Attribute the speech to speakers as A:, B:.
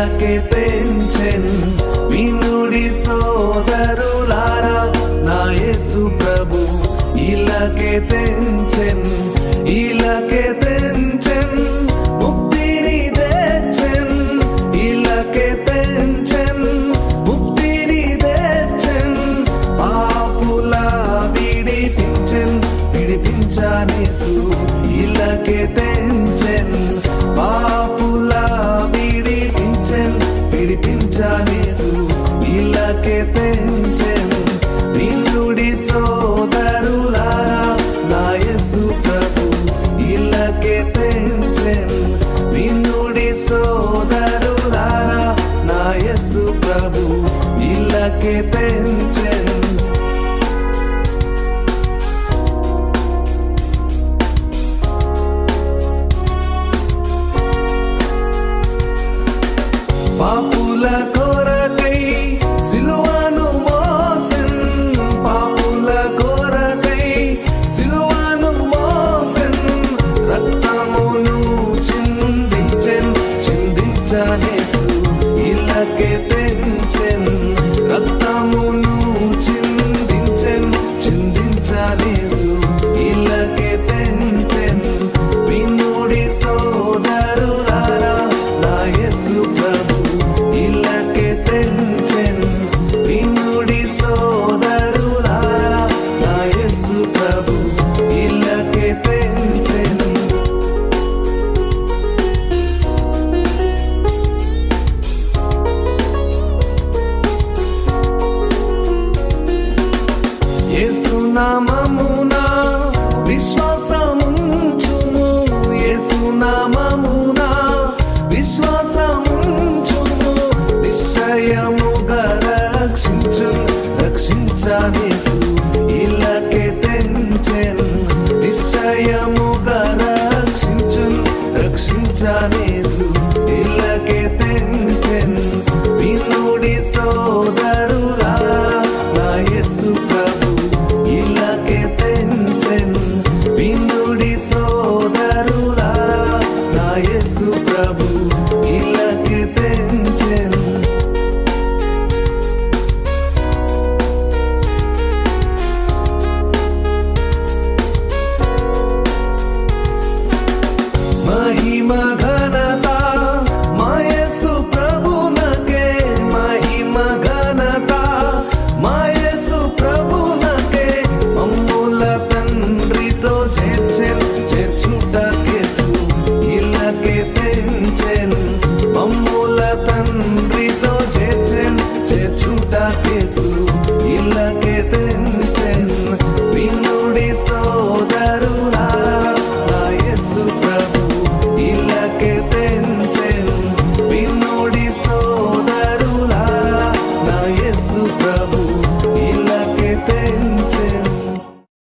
A: ఇలాకే తెంచెన్ వినుడి సోదరులారా నా యేసు ప్రభు ఇలాకే తెంచెన్ ఇలాకే తెంచెన్ ముక్తిని తెచ్చెన్ ఇలాకే తెంచెన్ ముక్తిని తెచ్చెన్ పాపుల విడిపించెన్ విడిపించానేసు ఇలాకే తెంచెన్ పాపుల విడిపించెన్ విడిపించానేసు ఇలాకే తెంచెన్ వినుడి సోదరులారా నా యేసు ప్రభు ఇలాకే తెంచెన్ వినుడి సోదరులారా నా యేసు ప్రభు ఇలాకే తెంచెన్ పాపుల కొరకై సిలువను మోసెన్ పాపుల కొరకై సిలువను మోసెన్ రక్తమును చిందించెన్ చిందించనేసు ఇలాకే తెంచెన్ రక్తమును చిందించెన్ చిందించనేసు ఇలాకే తెంచెన్ వినుడి సోదరులారా నా యేసు ప్రభు ఇలాకే తెంచెన్ వినుడి సోదరులారా నా యేసు ప్రభు ఇలాకే తెంచెన్ యేసు నామమున విశ్వాసముంచుము యేసు నామమున విశ్వాసముంచుము నిశ్చయముగా రక్షించును రక్షించని